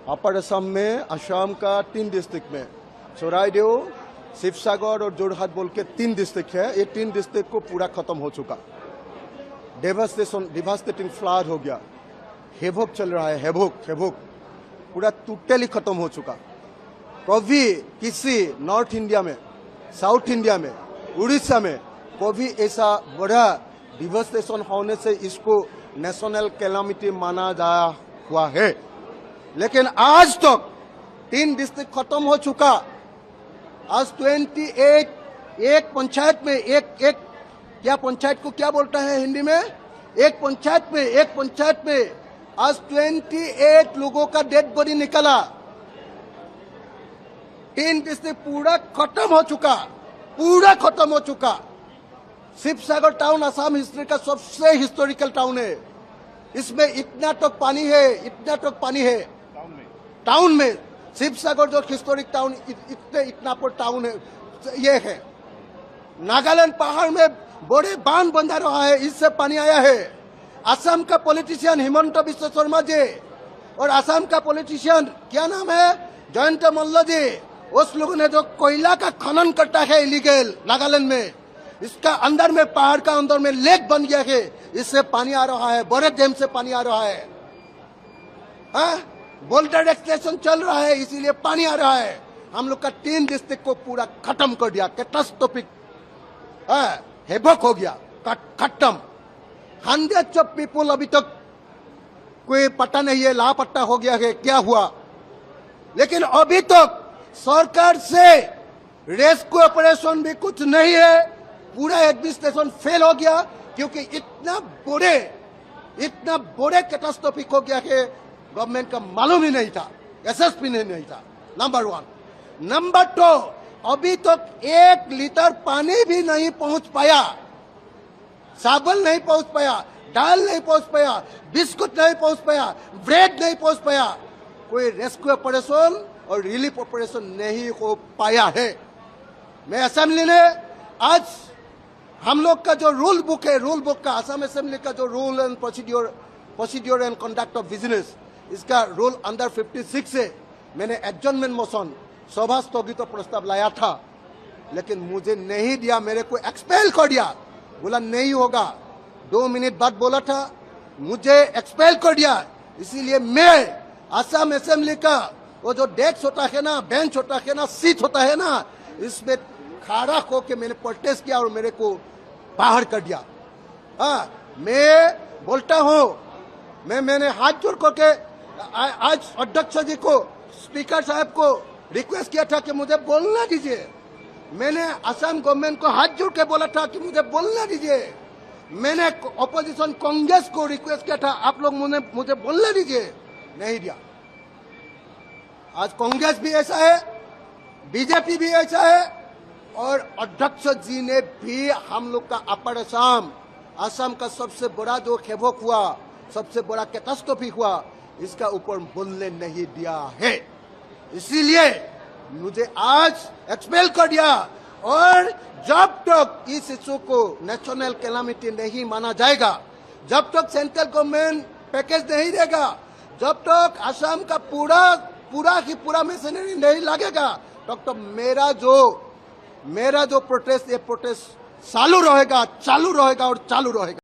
अपर असम में, असम का 3 डिस्ट्रिक्ट में चौराइदेव, शिवसागर और जोरहाट बोल के 3 डिस्ट्रिक्ट है। ये 3 डिस्ट्रिक्ट को पूरा खत्म हो चुका। डिवास्टेटिंग फ्लड हो गया, हेवोक चल रहा है, हेवोक पूरा टोटली खत्म हो चुका। कभी किसी नॉर्थ इंडिया में, साउथ इंडिया में, उड़ीसा में कभी ऐसा बड़ा डिवास्टेशन होने से इसको नेशनल कैलामिटी माना जाया हुआ है। लेकिन आज तक 3 डिस्ट्रिक्ट खत्म हो चुका। आज 28 एक पंचायत में एक क्या पंचायत को क्या बोलता है हिंदी में, एक पंचायत में आज 28 लोगों का डेड बॉडी निकला। 3 डिस्ट्रिक्ट पूरा खत्म हो चुका। शिवसागर टाउन असम हिस्ट्री का सबसे हिस्टोरिकल टाउन है। इसमें इतना तक पानी है टाउन में। शिवसागर जो हिस्टोरिक टाउन इतना पर टाउन है, ये है। नागालैंड पहाड़ में बड़े बांध बंधा रहा है, इससे पानी आया है। असम का पॉलिटिशियन हिमंत बिश्व शर्मा जी और असम का पॉलिटिशियन क्या नाम है, जयंत मल्ल जी, उस लोगों ने जो कोयला का खनन करता है इलीगल नागालैंड में, इसका अंदर में, पहाड़ का अंदर में लेक बन गया है, इससे पानी आ रहा है। बड़े डैम से पानी आ रहा है। बोल्डर एक्सटेंशन चल रहा है, इसीलिए पानी आ रहा है। हम लोग का 3 डिस्ट्रिक्ट को पूरा खत्म कर दिया। कैटास्ट्रोफिक हेबक हो गया, खत्म। 100 ऑफ पीपल अभी तक कोई पता नहीं है, लापता हो गया है, क्या हुआ। लेकिन अभी तक सरकार से रेस्क्यू ऑपरेशन भी कुछ नहीं है। पूरा एडमिनिस्ट्रेशन फेल हो गया, क्योंकि इतना बड़े कैटास्ट्रोफिक हो गया है, गवर्नमेंट का मालूम ही नहीं था, एसएसपी नहीं था। नंबर 1। नंबर 2, अभी तक 1 लीटर पानी भी नहीं पहुंच पाया, साबुन नहीं पहुंच पाया, दाल नहीं पहुंच पाया, बिस्कुट नहीं पहुंच पाया, ब्रेड नहीं पहुंच पाया। कोई रेस्क्यू ऑपरेशन और रिलीफ ऑपरेशन नहीं हो पाया है। मैं असेंबली ने आज हम लोग का जो रूल बुक है, रूल बुक का असम असेंबली का जो rule and procedure and conduct of business, इसका रूल अंडर 56 से मैंने एडजॉर्नमेंट मोशन, सभा स्थगित प्रस्ताव लाया था, लेकिन मुझे नहीं दिया। मेरे को एक्सपेल कर दिया, बोला नहीं होगा। 2 मिनट बाद बोला था, मुझे एक्सपेल कर दिया। इसीलिए मैं असम असेंबली का वो जो डेस्क होता है ना, बेंच होता है ना, सीट होता है ना, इसमें खड़ा होके मैंने प्रोटेस्ट किया और मेरे को बाहर कर दिया। मैं बोलता हूँ, मैंने हाथ जोड़ करके आज अध्यक्ष जी को, स्पीकर साहब को रिक्वेस्ट किया था कि मुझे बोलना दीजिए। मैंने असम गवर्नमेंट को हाथ जोड़ के बोला था कि मुझे बोलना दीजिए। मैंने ऑपोजिशन कांग्रेस को रिक्वेस्ट किया था, आप लोग मुझे बोलना दीजिए, नहीं दिया। आज कांग्रेस भी ऐसा है, बीजेपी भी ऐसा है, और अध्यक्ष जी ने भी हम लोग का अपर असम का सबसे बड़ा जो हेवोक हुआ, सबसे बड़ा कैटास्ट्रोफी हुआ, इसका ऊपर बोलने नहीं दिया है। इसीलिए मुझे आज एक्सपेल कर दिया। और जब तक इस इशू को नेशनल कैलामिटी नहीं माना जाएगा, जब तक सेंट्रल गवर्नमेंट पैकेज नहीं देगा, जब तक असम का पूरा मशीनरी नहीं लगेगा, तब तक मेरा जो प्रोटेस्ट, ये प्रोटेस्ट चालू रहेगा और चालू रहेगा।